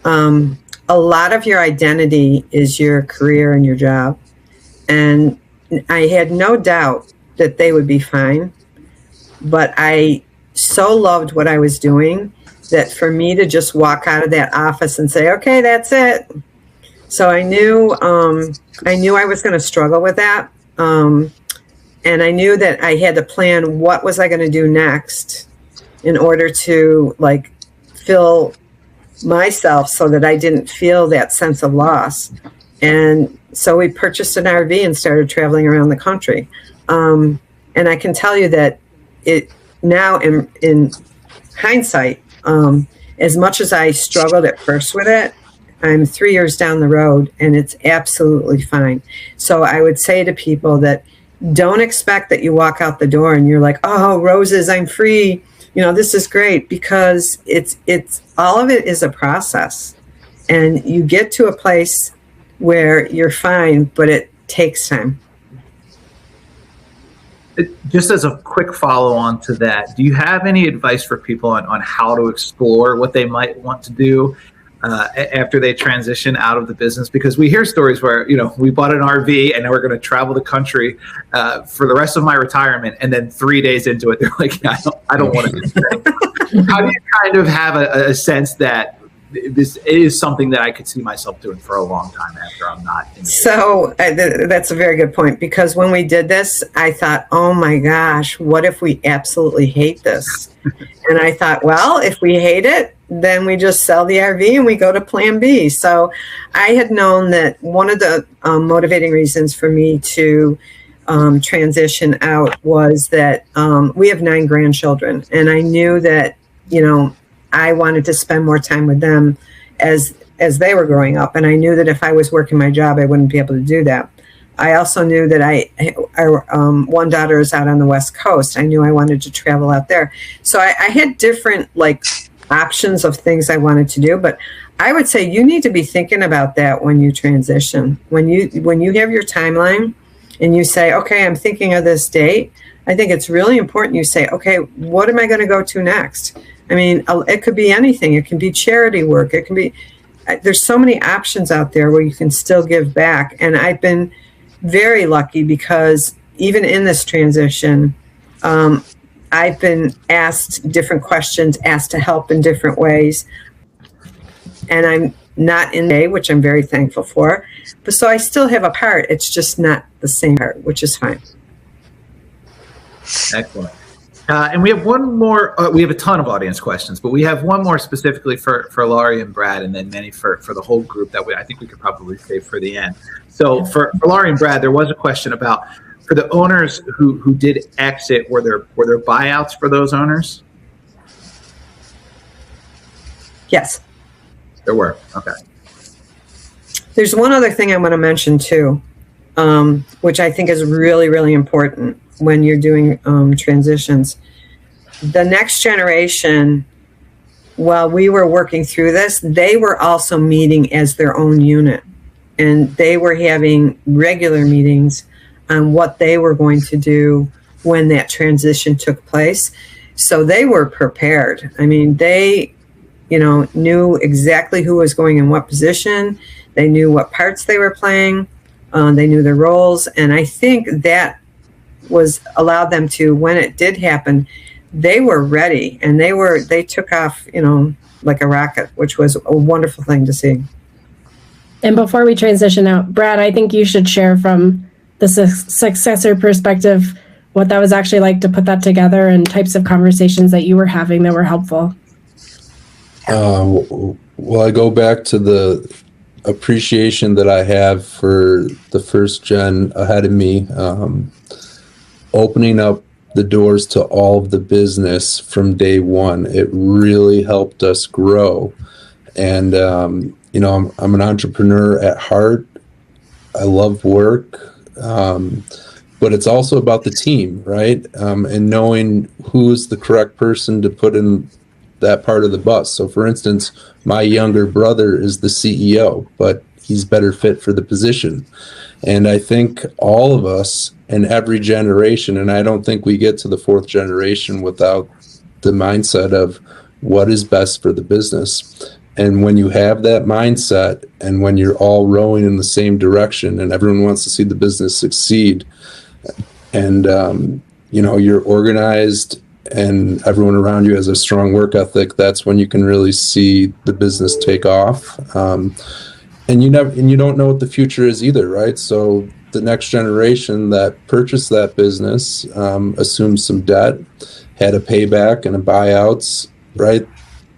[SPEAKER 4] A lot of your identity is your career and your job, and I had no doubt that they would be fine, but I so loved what I was doing that for me to just walk out of that office and say, okay, that's it. So I knew I was going to struggle with that. And I knew that I had to plan what was I going to do next in order to like fill myself so that I didn't feel that sense of loss. And so we purchased an RV and started traveling around the country. And I can tell you that it now in hindsight, as much as I struggled at first with it, I'm 3 years down the road and it's absolutely fine. So I would say to people that don't expect that you walk out the door and you're like, oh, roses, I'm free. You know, this is great, because it's all of it is a process, and you get to a place where you're fine, but it takes time.
[SPEAKER 2] Just as a quick follow-on to that, do you have any advice for people on how to explore what they might want to do after they transition out of the business? Because we hear stories where, you know, we bought an RV and we're going to travel the country for the rest of my retirement, and then 3 days into it, they're like, yeah, I don't want to do that. How do you kind of have a sense that this is something that I could see myself doing for a long time after I'm not in the
[SPEAKER 4] So that's a very good point, because when we did this, I thought, oh my gosh, what if we absolutely hate this? And I thought, well, if we hate it, then we just sell the RV and we go to plan B. So I had known that one of the motivating reasons for me to transition out was that we have 9 grandchildren, and I knew that, you know, I wanted to spend more time with them as they were growing up. And I knew that if I was working my job, I wouldn't be able to do that. I also knew that I one daughter is out on the West Coast. I knew I wanted to travel out there. So I had different like options of things I wanted to do, but I would say you need to be thinking about that when you transition. When you have your timeline and you say, okay, I'm thinking of this date, I think it's really important you say, okay, what am I going to go to next? I mean, it could be anything. It can be charity work. It can be, there's so many options out there where you can still give back. And I've been very lucky because even in this transition, I've been asked different questions, asked to help in different ways. And I'm not in A, which I'm very thankful for. But so I still have a part. It's just not the same part, which is fine.
[SPEAKER 2] Excellent. And we have one more, we have a ton of audience questions, but we have one more specifically for Laurie and Brad, and then many for the whole group that I think we could probably save for the end. So for Laurie and Brad, there was a question about, for the owners who did exit, were there buyouts for those owners?
[SPEAKER 4] Yes.
[SPEAKER 2] There were. Okay.
[SPEAKER 4] There's one other thing I want to mention too, which I think is really, really important when you're doing transitions. The next generation, while we were working through this, they were also meeting as their own unit, and they were having regular meetings on what they were going to do when that transition took place. So they were prepared. I mean, they, you know, knew exactly who was going in what position. They knew what parts they were playing. They knew their roles. And I think that was allowed them to, when it did happen, they were ready, and they took off, you know, like a rocket, which was a wonderful thing to see.
[SPEAKER 1] And before we transition out, Brad, I think you should share from the successor perspective what that was actually like to put that together and types of conversations that you were having that were helpful.
[SPEAKER 5] Well, I go back to the appreciation that I have for the first gen ahead of me, opening up the doors to all of the business from day one. It really helped us grow. And, I'm an entrepreneur at heart. I love work. But it's also about the team, right? And knowing who's the correct person to put in that part of the bus. So for instance, my younger brother is the CEO, but he's better fit for the position. And I think all of us in every generation, and I don't think we get to the fourth generation without the mindset of what is best for the business. And when you have that mindset, and when you're all rowing in the same direction and everyone wants to see the business succeed, and you're organized and everyone around you has a strong work ethic, that's when you can really see the business take off. And you don't know what the future is either, right? So the next generation that purchased that business assumed some debt, had a payback and a buyouts, right?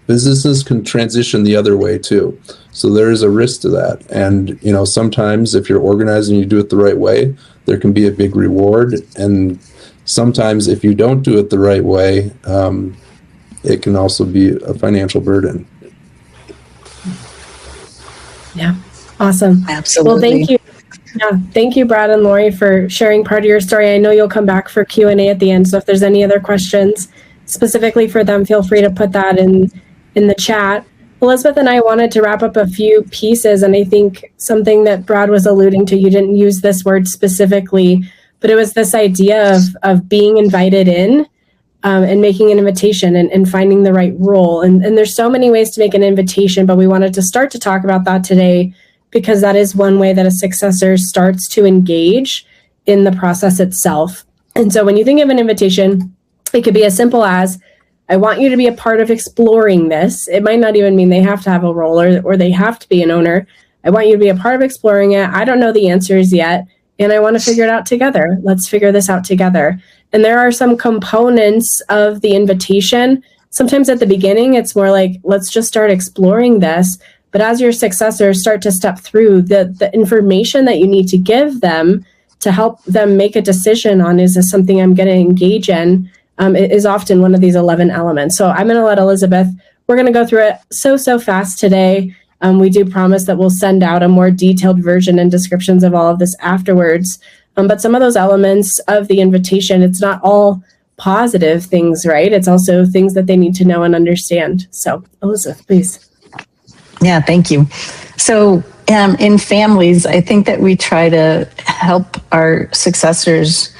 [SPEAKER 5] Businesses can transition the other way too. So there is a risk to that. And, sometimes if you're organized and you do it the right way, there can be a big reward. And sometimes if you don't do it the right way, it can also be a financial burden.
[SPEAKER 1] Yeah. Awesome.
[SPEAKER 3] Absolutely.
[SPEAKER 1] Well, thank you. Yeah. Thank you, Brad and Laurie, for sharing part of your story. I know you'll come back for Q&A at the end. So if there's any other questions specifically for them, feel free to put that in the chat. Elizabeth and I wanted to wrap up a few pieces. And I think something that Brad was alluding to, you didn't use this word specifically, but it was this idea of being invited in and making an invitation and finding the right role. And there's so many ways to make an invitation, but we wanted to start to talk about that today because that is one way that a successor starts to engage in the process itself. And so when you think of an invitation, it could be as simple as, I want you to be a part of exploring this. It might not even mean they have to have a role or they have to be an owner. I want you to be a part of exploring it. I don't know the answers yet, and I want to figure it out together. Let's figure this out together. And there are some components of the invitation. Sometimes at the beginning, it's more like, let's just start exploring this. But as your successors start to step through the information that you need to give them to help them make a decision on, is this something I'm going to engage in? It is often one of these 11 elements. So I'm going to let Elizabeth, we're going to go through it so fast today. We do promise that we'll send out a more detailed version and descriptions of all of this afterwards. But some of those elements of the invitation, it's not all positive things, right? It's also things that they need to know and understand. So Elizabeth, please.
[SPEAKER 3] Yeah, thank you. So in families, I think that we try to help our successors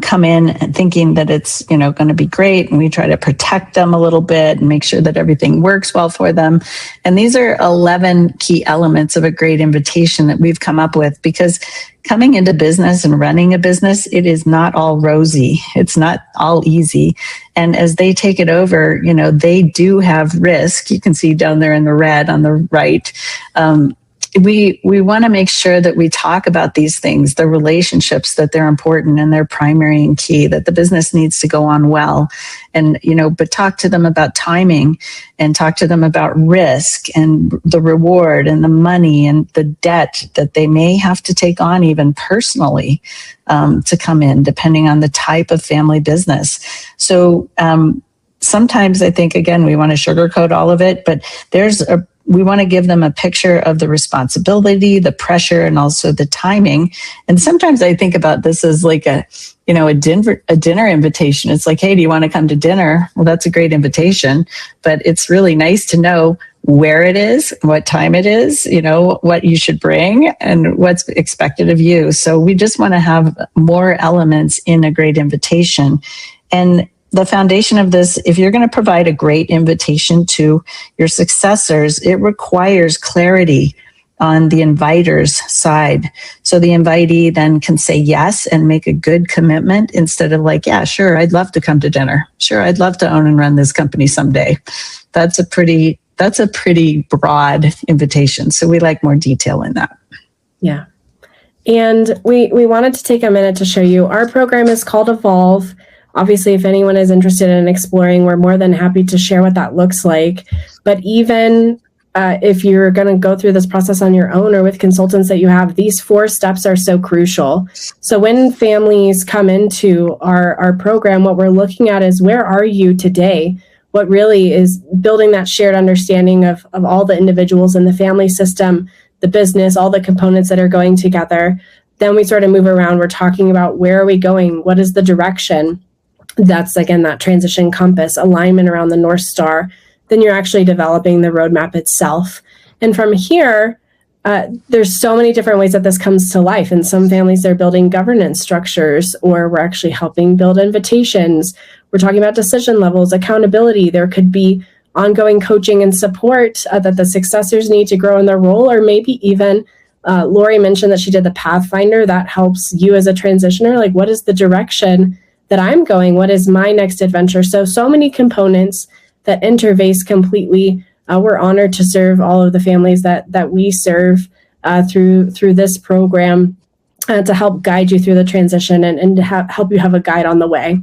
[SPEAKER 3] come in thinking that it's going to be great, and we try to protect them a little bit and make sure that everything works well for them. And these are 11 key elements of a great invitation that we've come up with, because coming into business and running a business, it is not all rosy. It's not all easy. And as they take it over, they do have risk. You can see down there in the red on the right. We want to make sure that we talk about these things, the relationships, that they're important and they're primary and key, that the business needs to go on well. And, but talk to them about timing and talk to them about risk and the reward and the money and the debt that they may have to take on even personally to come in, depending on the type of family business. So sometimes I think, again, we want to sugarcoat all of it, but we want to give them a picture of the responsibility, the pressure, and also the timing. And sometimes I think about this as like a dinner invitation. It's like, hey, do you want to come to dinner? Well, that's a great invitation, but it's really nice to know where it is, what time it is, what you should bring and what's expected of you. So we just want to have more elements in a great invitation. And the foundation of this, if you're going to provide a great invitation to your successors, it requires clarity on the inviter's side. So the invitee then can say yes and make a good commitment instead of like, yeah, sure, I'd love to come to dinner. Sure, I'd love to own and run this company someday. That's a pretty broad invitation. So we like more detail in that.
[SPEAKER 1] Yeah. And we wanted to take a minute to show you our program is called Evolve. Obviously, if anyone is interested in exploring, we're more than happy to share what that looks like. But even if you're going to go through this process on your own or with consultants that you have, these 4 steps are so crucial. So when families come into our program, what we're looking at is, where are you today? What really is building that shared understanding of all the individuals in the family system, the business, all the components that are going together. Then we sort of move around. We're talking about, where are we going? What is the direction? That's, again, that transition compass, alignment around the North Star. Then you're actually developing the roadmap itself. And from here, there's so many different ways that this comes to life. In some families, they're building governance structures, or we're actually helping build invitations. We're talking about decision levels, accountability. There could be ongoing coaching and support that the successors need to grow in their role, or maybe even Laurie mentioned that she did the Pathfinder. That helps you as a transitioner. Like, what is the direction that I'm going? What is my next adventure? So many components that interface completely. We're honored to serve all of the families that we serve through this program to help guide you through the transition and to help you have a guide on the way.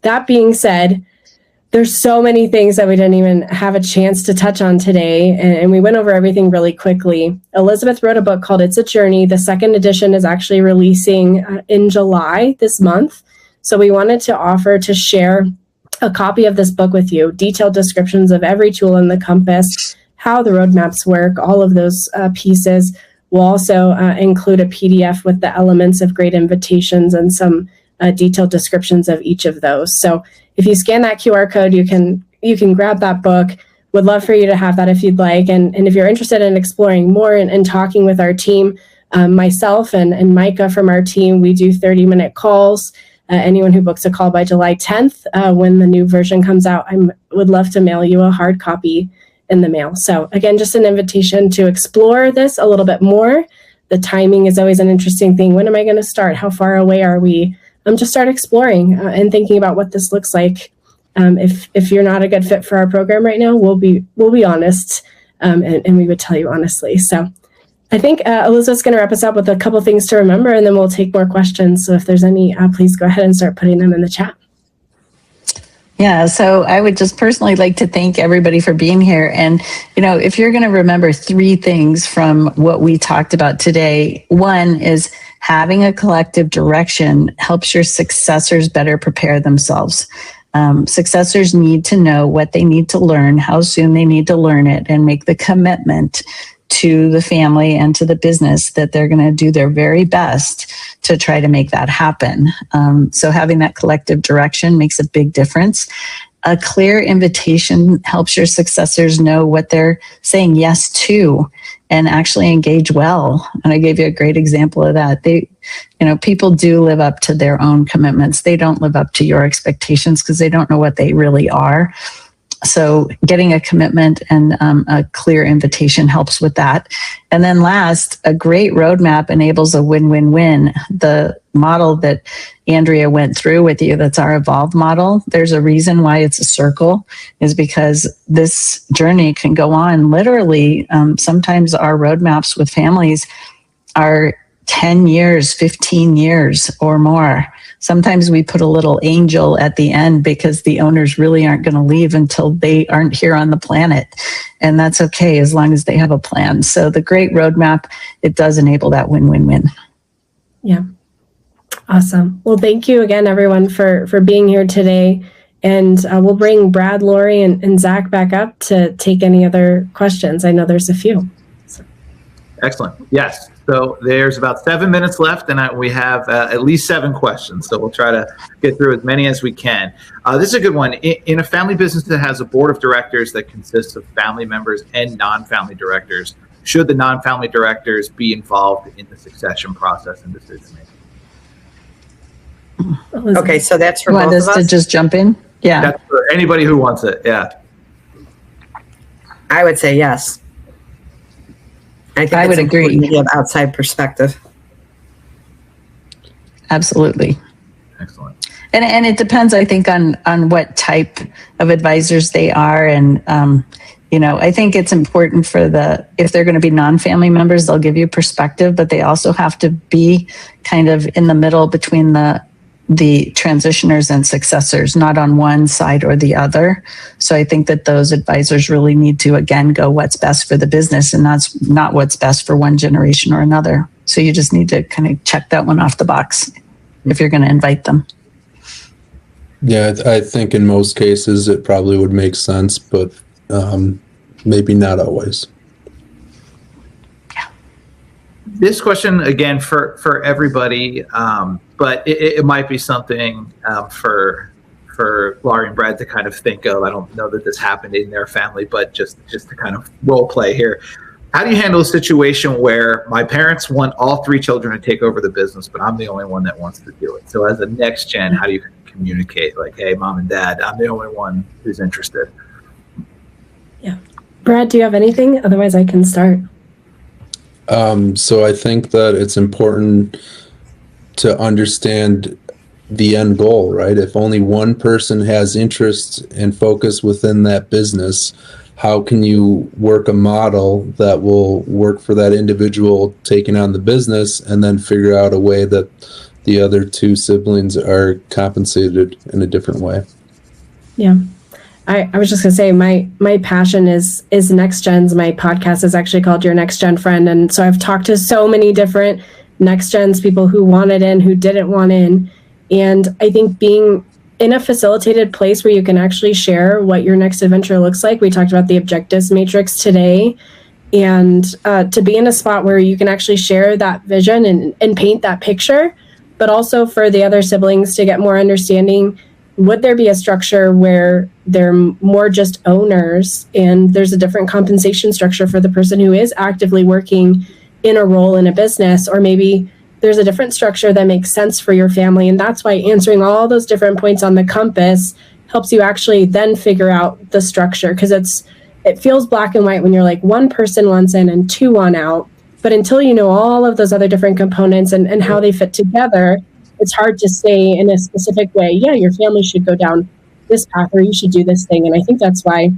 [SPEAKER 1] That being said, there's so many things that we didn't even have a chance to touch on today, and we went over everything really quickly. Elizabeth wrote a book called It's a Journey. The 2nd edition is actually releasing in July this month. So we wanted to offer to share a copy of this book with you, detailed descriptions of every tool in the compass, how the roadmaps work, all of those pieces. We'll also include a PDF with the elements of great invitations and some detailed descriptions of each of those. So if you scan that QR code, you can grab that book. Would love for you to have that if you'd like. And if you're interested in exploring more and talking with our team, myself and Micah from our team, we do 30-minute calls. Anyone who books a call by July 10th, when the new version comes out, I would love to mail you a hard copy in the mail. So again, just an invitation to explore this a little bit more. The timing is always an interesting thing. When am I going to start? How far away are we? Just start exploring and thinking about what this looks like. If you're not a good fit for our program right now, we'll be honest, and we would tell you honestly. So I think Elizabeth's going to wrap us up with a couple things to remember, and then we'll take more questions. So if there's any, please go ahead and start putting them in the chat.
[SPEAKER 3] Yeah, so I would just personally like to thank everybody for being here. And, if you're going to remember 3 things from what we talked about today, one is having a collective direction helps your successors better prepare themselves. Successors need to know what they need to learn, how soon they need to learn it, and make the commitment to the family and to the business that they're going to do their very best to try to make that happen. So having that collective direction makes a big difference. A clear invitation helps your successors know what they're saying yes to and actually engage well. And I gave you a great example of that. People do live up to their own commitments. They don't live up to your expectations because they don't know what they really are. So getting a commitment and a clear invitation helps with that. And then last, a great roadmap enables a win-win-win. The model that Andrea went through with you, that's our evolved model. There's a reason why it's a circle, is because this journey can go on literally. Sometimes our roadmaps with families are 10 years, 15 years or more. Sometimes we put a little angel at the end because the owners really aren't going to leave until they aren't here on the planet. And that's okay as long as they have a plan. So the great roadmap, it does enable that win-win-win.
[SPEAKER 1] Yeah. Awesome. Well, thank you again, everyone, for being here today. And we'll bring Brad, Laurie, and Zach back up to take any other questions. I know there's a few. So.
[SPEAKER 2] Excellent. Yes. So there's about 7 minutes left, and we have at least 7 questions. So we'll try to get through as many as we can. This is a good one. In a family business that has a board of directors that consists of family members and non-family directors, should the non-family directors be involved in the succession process and decision making?
[SPEAKER 4] Okay, so that's for both
[SPEAKER 3] both
[SPEAKER 4] of us?
[SPEAKER 3] to just jump in? Yeah.
[SPEAKER 2] That's for anybody who wants it. Yeah.
[SPEAKER 4] I would say yes. I think
[SPEAKER 3] I would
[SPEAKER 4] it's important
[SPEAKER 3] agree.
[SPEAKER 4] to give outside perspective.
[SPEAKER 3] Absolutely.
[SPEAKER 2] Excellent.
[SPEAKER 3] And it depends, I think, on what type of advisors they are. And, I think it's important if they're going to be non-family members, they'll give you perspective, but they also have to be kind of in the middle between the the transitioners and successors, not on one side or the other. So I think that those advisors really need to, again, go what's best for the business and not what's best for one generation or another. So you just need to kind of check that one off the box if you're going to invite them.
[SPEAKER 5] Yeah, I think in most cases it probably would make sense, but maybe not always.
[SPEAKER 2] This question, again, for everybody, but it might be something for Laurie and Brad to kind of think of. I don't know that this happened in their family, but just to kind of role play here. How do you handle a situation where my parents want all three children to take over the business, but I'm the only one that wants to do it? So as a next gen, how do you communicate? Like, hey, mom and dad, I'm the only one who's interested.
[SPEAKER 1] Yeah. Brad, do you have anything? Otherwise, I can start.
[SPEAKER 5] So I think that it's important to understand the end goal, right? If only one person has interest and focus within that business, how can you work a model that will work for that individual taking on the business, and then figure out a way that the other two siblings are compensated in a different way?
[SPEAKER 1] Yeah. I was just going to say my passion is next gens. My podcast is actually called Your Next Gen Friend. And so I've talked to so many different next gens, people who wanted in, who didn't want in. And I think being in a facilitated place where you can actually share what your next adventure looks like. We talked about the objectives matrix today. And to be in a spot where you can actually share that vision and paint that picture, but also for the other siblings to get more understanding. Would there be a structure where they're more just owners and there's a different compensation structure for the person who is actively working in a role in a business? Or maybe there's a different structure that makes sense for your family. And that's why answering all those different points on the compass helps you actually then figure out the structure. Because it feels black and white when you're like one person wants in and two want out. But until you know all of those other different components and how they fit together, it's hard to say in a specific way, yeah, your family should go down this path or you should do this thing. And I think that's why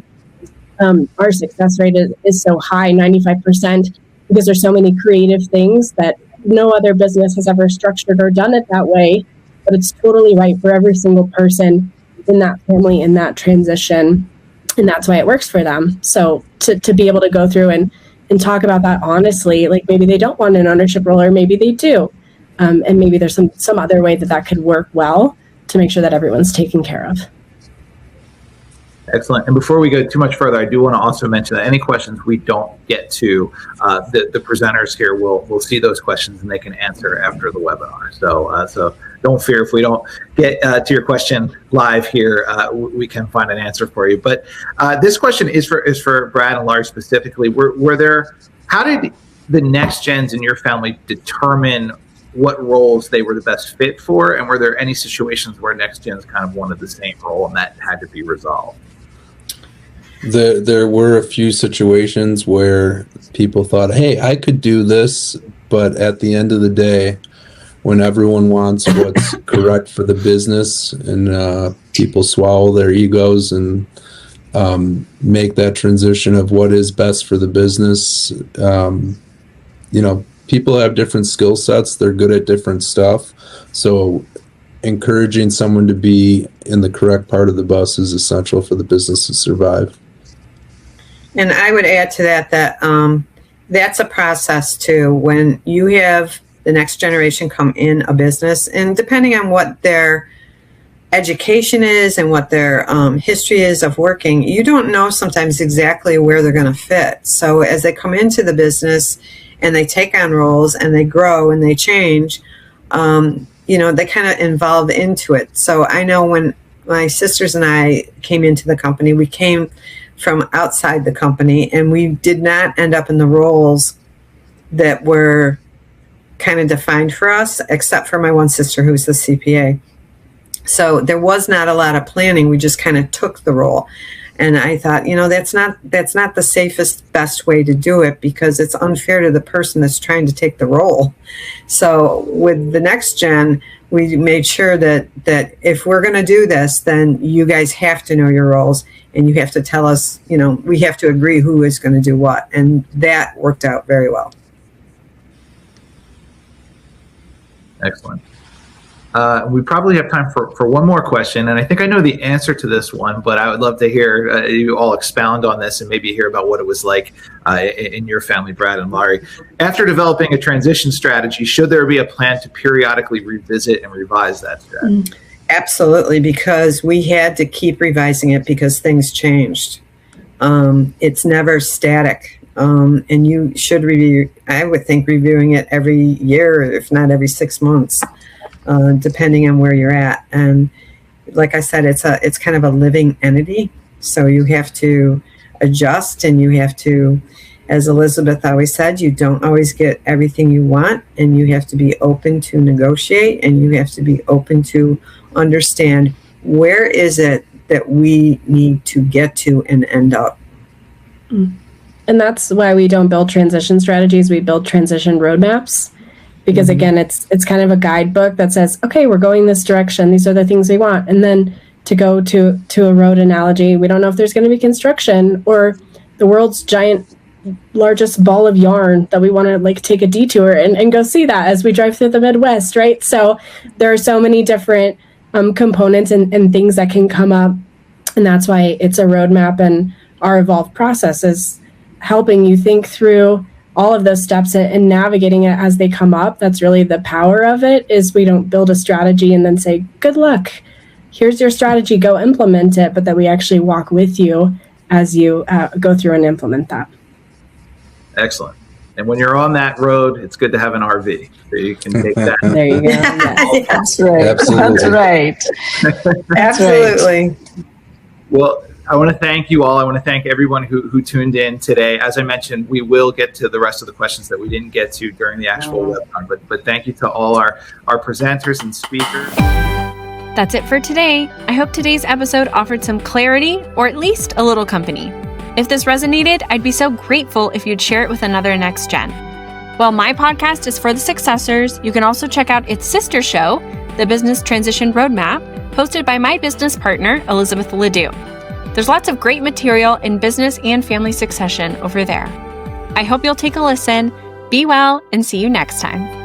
[SPEAKER 1] our success rate is so high, 95%, because there's so many creative things that no other business has ever structured or done it that way. But it's totally right for every single person in that family, in that transition. And that's why it works for them. So to be able to go through and talk about that honestly, like maybe they don't want an ownership role or maybe they do. And maybe there's some other way that could work well to make sure that everyone's taken care of.
[SPEAKER 2] Excellent. And before we go too much further, I do want to also mention that any questions we don't get to, the presenters here will see those questions and they can answer after the webinar. So don't fear if we don't get to your question live here, we can find an answer for you. But this question is for Brad and Laurie specifically. How did the next gens in your family determine what roles they were the best fit for, and were there any situations where next gens kind of wanted the same role and that had to be resolved?
[SPEAKER 5] There were a few situations where people thought, hey, I could do this, but at the end of the day, when everyone wants what's correct for the business and people swallow their egos and make that transition of what is best for the business, people have different skill sets. They're good at different stuff. So encouraging someone to be in the correct part of the bus is essential for the business to survive.
[SPEAKER 4] And I would add to that that's a process too. When you have the next generation come in a business, and depending on what their education is and what their history is of working, you don't know sometimes exactly where they're going to fit. So as they come into the business and they take on roles and they grow and they change, they kind of evolve into it. So I know when my sisters and I came into the company, we came from outside the company and we did not end up in the roles that were kind of defined for us, except for my one sister who's the CPA. So there was not a lot of planning. We just kind of took the role. And I thought, that's not the safest, best way to do it, because it's unfair to the person that's trying to take the role. So with the next gen, we made sure that if we're going to do this, then you guys have to know your roles and you have to tell us, we have to agree who is going to do what. And that worked out very well.
[SPEAKER 2] Excellent. We probably have time for one more question, and I think I know the answer to this one, but I would love to hear you all expound on this and maybe hear about what it was like in your family, Brad and Laurie. After developing a transition strategy, should there be a plan to periodically revisit and revise that strategy?
[SPEAKER 4] Absolutely, because we had to keep revising it because things changed. It's never static. And you should review, I would think, reviewing it every year, if not every 6 months. Depending on where you're at. And like I said, it's kind of a living entity. So you have to adjust, and you have to, as Elizabeth always said, you don't always get everything you want, and you have to be open to negotiate, and you have to be open to understand where is it that we need to get to and end up.
[SPEAKER 1] And that's why we don't build transition strategies. We build transition roadmaps. Because again, it's kind of a guidebook that says, okay, we're going this direction. These are the things we want. And then to go to a road analogy, we don't know if there's going to be construction or the world's largest ball of yarn that we want to like take a detour and go see that as we drive through the Midwest, right? So there are so many different components and things that can come up. And that's why it's a roadmap, and our evolved process is helping you think through all of those steps and navigating it as they come up. That's really the power of it, is we don't build a strategy and then say, good luck, here's your strategy, go implement it, but that we actually walk with you as you go through and implement that.
[SPEAKER 2] Excellent. And when you're on that road, it's good to have an RV, so you can take that.
[SPEAKER 1] There you go. Yes.
[SPEAKER 3] That's right.
[SPEAKER 5] Absolutely.
[SPEAKER 3] That's right. That's
[SPEAKER 4] Absolutely.
[SPEAKER 3] right.
[SPEAKER 2] Well, I want to thank you all. I want to thank everyone who tuned in today. As I mentioned, we will get to the rest of the questions that we didn't get to during the actual webinar, but thank you to all our presenters and speakers.
[SPEAKER 6] That's it for today. I hope today's episode offered some clarity, or at least a little company. If this resonated, I'd be so grateful if you'd share it with another next gen. While my podcast is for the Successors, you can also check out its sister show, The Business Transition Roadmap, hosted by my business partner, Elizabeth Ledoux. There's lots of great material in business and family succession over there. I hope you'll take a listen. Be well, and see you next time.